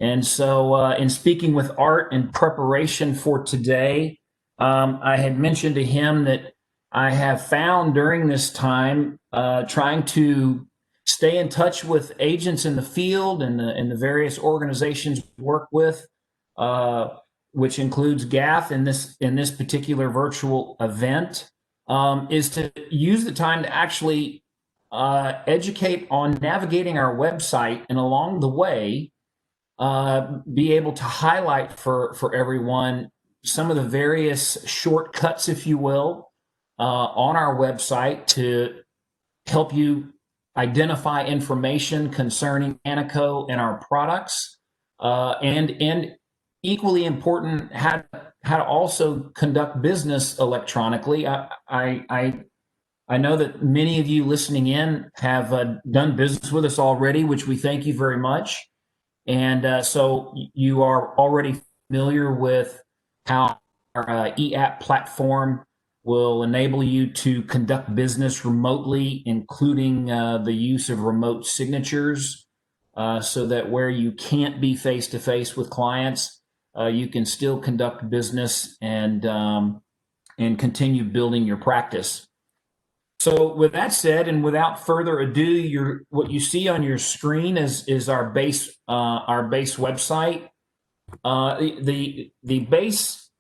And so, in speaking with Art in preparation for today, I had mentioned to him that I have found during this time, trying to stay in touch with agents in the field and the various organizations we work with, uh, which includes GAF in this particular virtual event, is to use the time to actually educate on navigating our website, and along the way, be able to highlight for everyone some of the various shortcuts, if you will, on our website to help you identify information concerning ANICO and our products, and equally important, how to also conduct business electronically. I know that many of you listening in have done business with us already, which we thank you very much. And so you are already familiar with how our e-app platform will enable you to conduct business remotely, including the use of remote signatures, so that where you can't be face-to-face with clients, you can still conduct business and continue building your practice. So with that said, and without further ado, what you see on your screen is our base website. The base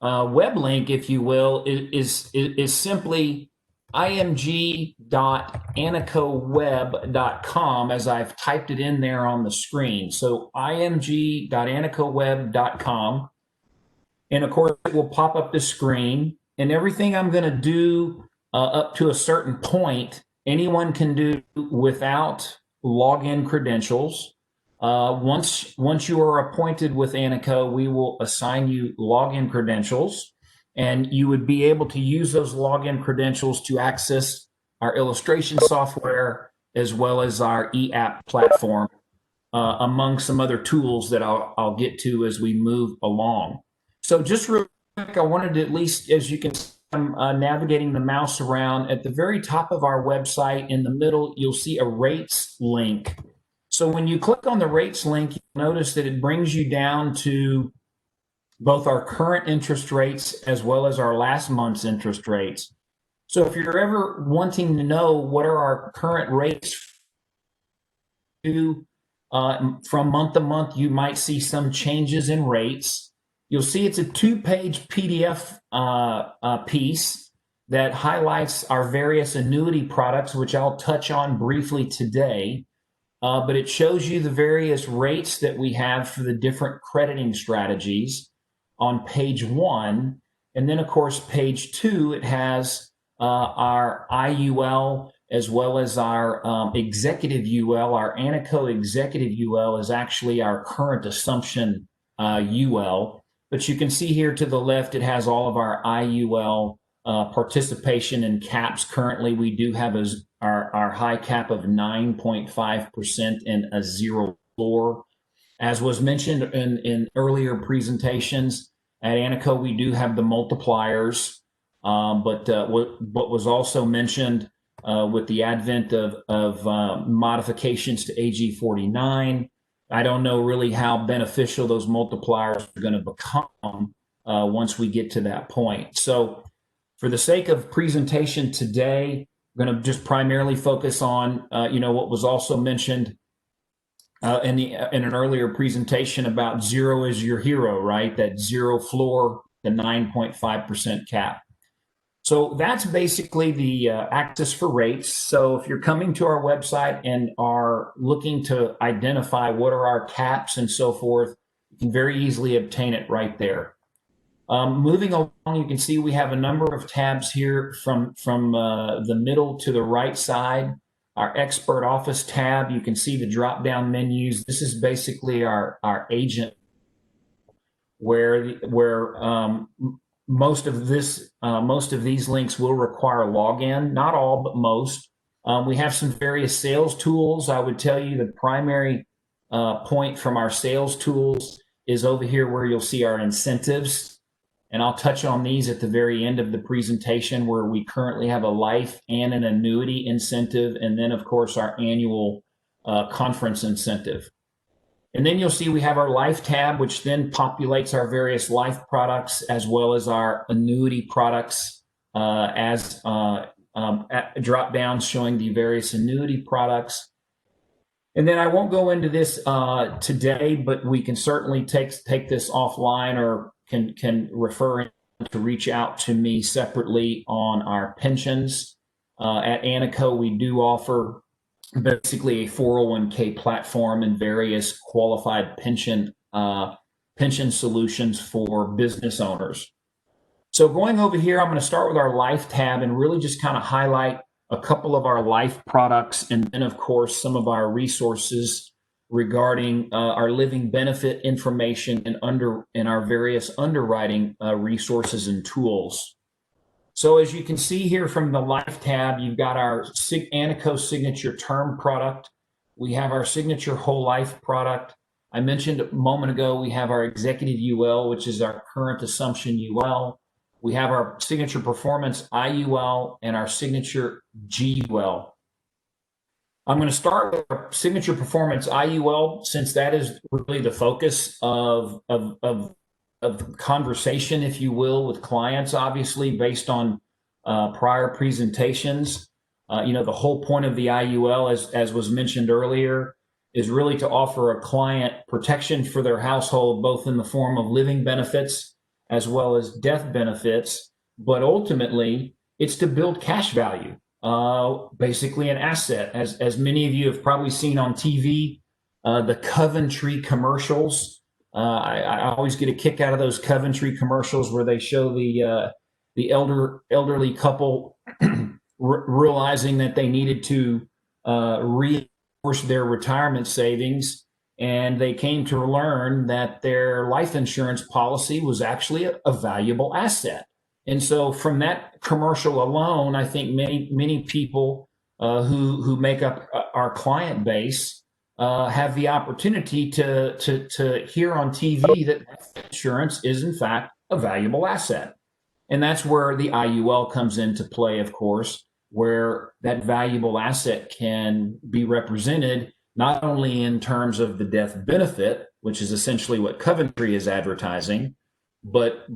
web link, if you will, is simply img.anicoweb.com, as I've typed it in there on the screen. So img.anicoweb.com, and of course it will pop up the screen. And everything I'm going to do up to a certain point, anyone can do without login credentials. Once you are appointed with ANICO, we will assign you login credentials, and you would be able to use those login credentials to access our illustration software as well as our e-app platform, among some other tools that I'll get to as we move along. So just real quick, I wanted to, at least as you can see, I'm navigating the mouse around. At the very top of our website, in the middle, you'll see a rates link. So when you click on the rates link, you'll notice that it brings you down to both our current interest rates as well as our last month's interest rates. So if you're ever wanting to know what are our current rates from month to month, you might see some changes in rates. You'll see it's a 2-page PDF piece that highlights our various annuity products, which I'll touch on briefly today. But it shows you the various rates that we have for the different crediting strategies on page 1. And then, of course, page 2, it has our IUL as well as our executive UL. Our ANICO executive UL is actually our current assumption UL. But you can see here to the left, it has all of our IUL participation and caps. Currently, we do have our high cap of 9.5% and a zero floor. As was mentioned in earlier presentations, at ANICO, we do have the multipliers. But what was also mentioned with the advent of modifications to AG 49, I don't know really how beneficial those multipliers are going to become once we get to that point. So for the sake of presentation today, I'm going to just primarily focus on what was also mentioned in an earlier presentation about zero is your hero, right? That zero floor, the 9.5% cap. So that's basically the axis for rates. So if you're coming to our website and are looking to identify what are our caps and so forth, you can very easily obtain it right there. Moving along, you can see we have a number of tabs here from the middle to the right side. Our Expert Office tab, you can see the drop-down menus. This is basically our agent, where most of these links will require login. Not all, but most. We have some various sales tools. I would tell you the primary point from our sales tools is over here where you'll see our incentives. And I'll touch on these at the very end of the presentation, where we currently have a life and an annuity incentive, and then, of course, our annual conference incentive. And then you'll see we have our life tab, which then populates our various life products as well as our annuity products as drop downs showing the various annuity products. And then I won't go into this today, but we can certainly take this offline, or can refer to reach out to me separately on our pensions. At ANICO, we do offer basically a 401k platform and various qualified pension solutions for business owners. So going over here, I'm going to start with our life tab and really just kind of highlight a couple of our life products, and then of course some of our resources regarding our living benefit information and our various underwriting resources and tools. So as you can see here from the life tab, you've got our ANICO signature term product. We have our signature whole life product. I mentioned a moment ago, we have our executive UL, which is our current assumption UL. We have our signature performance IUL and our signature GUL. I'm going to start with our signature performance IUL, since that is really the focus of conversation, if you will, with clients, obviously based on prior presentations. The whole point of the IUL, as was mentioned earlier, is really to offer a client protection for their household, both in the form of living benefits as well as death benefits. But ultimately, it's to build cash value, basically an asset. As many of you have probably seen on TV, the Coventry commercials. I always get a kick out of those Coventry commercials where they show the elderly couple realizing that they needed to reinforce their retirement savings, and they came to learn that their life insurance policy was actually a valuable asset. And so from that commercial alone, I think many people who make up our client base have the opportunity to hear on TV that insurance is in fact a valuable asset. And that's where the IUL comes into play, of course, where that valuable asset can be represented not only in terms of the death benefit, which is essentially what Coventry is advertising, but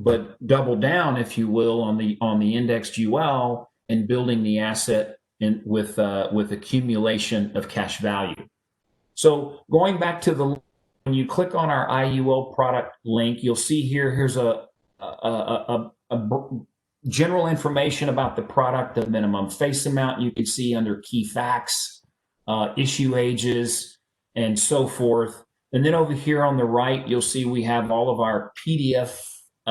double down, if you will, on the indexed UL and building the asset with accumulation of cash value. So going back to when you click on our IUL product link, you'll see here's a general information about the product, the minimum face amount you can see under key facts, issue ages, and so forth. And then over here on the right, you'll see we have all of our PDF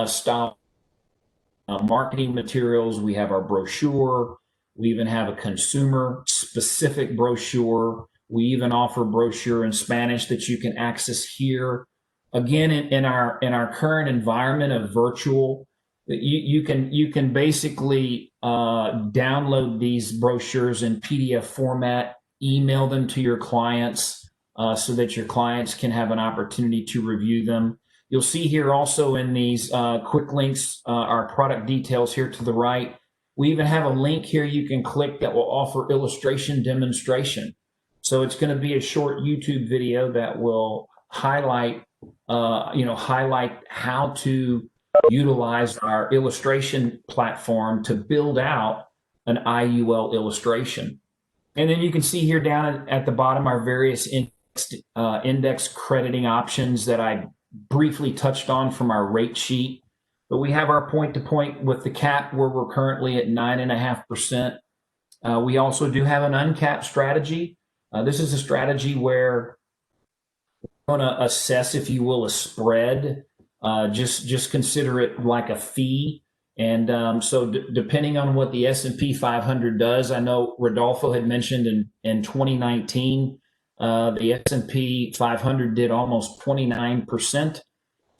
style marketing materials. We have our brochure. We even have a consumer specific brochure. We even offer brochure in Spanish that you can access here. Again, in our current environment of virtual, you can basically download these brochures in PDF format, email them to your clients so that your clients can have an opportunity to review them. You'll see here also in these quick links, our product details here to the right. We even have a link here you can click that will offer illustration demonstration. So it's going to be a short YouTube video that will highlight how to utilize our illustration platform to build out an IUL illustration. And then you can see here down at the bottom our various index crediting options that I briefly touched on from our rate sheet. But we have our point-to-point with the cap where we're currently at 9.5%. We also do have an uncapped strategy. This is a strategy where we're going to assess, if you will, a spread. Just consider it like a fee. And so depending on what the S&P 500 does, I know Rodolfo had mentioned in 2019, the S&P 500 did almost 29%.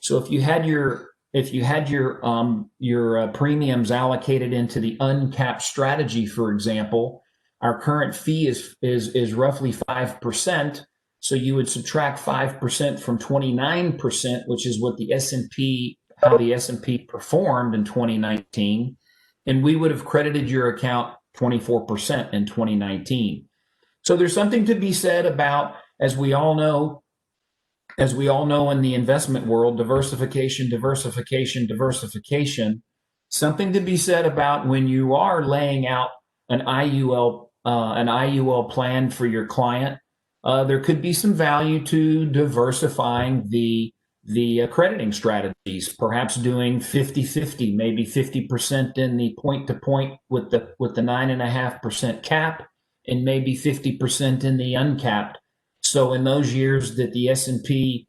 So if you had your premiums allocated into the uncapped strategy, for example, our current fee is roughly 5%. So you would subtract 5% from 29%, which is what how the S&P performed in 2019, and we would have credited your account 24% in 2019. So there's something to be said about, as we all know, as we all know in the investment world, diversification, diversification, diversification. Something to be said about when you are laying out an IUL plan for your client. There could be some value to diversifying the crediting strategies, perhaps doing 50-50, maybe 50% in the point to point with the 9.5% cap, and maybe 50% in the uncapped. So in those years that the S&P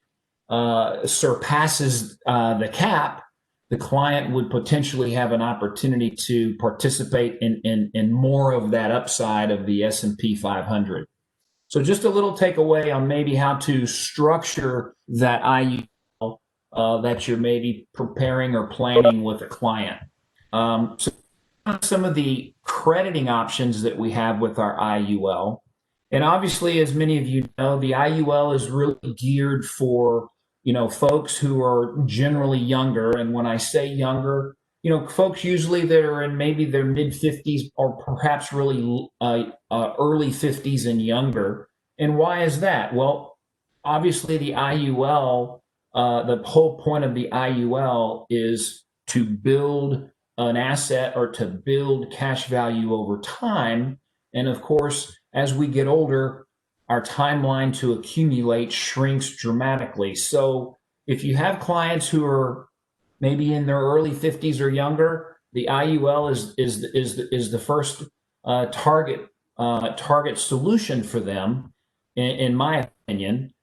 surpasses the cap, the client would potentially have an opportunity to participate in more of that upside of the S&P 500. So just a little takeaway on maybe how to structure that IUL that you're maybe preparing or planning with a client. So some of the crediting options that we have with our IUL. And obviously, as many of you know, the IUL is really geared for, folks who are generally younger. And when I say younger, folks usually that are in maybe their mid 50s or perhaps really early 50s and younger. And why is that? Well, obviously, the IUL, the whole point of the IUL is to build an asset or to build cash value over time. And of course, as we get older, our timeline to accumulate shrinks dramatically. So if you have clients who are maybe in their early 50s or younger, the IUL is the first target solution for them, in my opinion.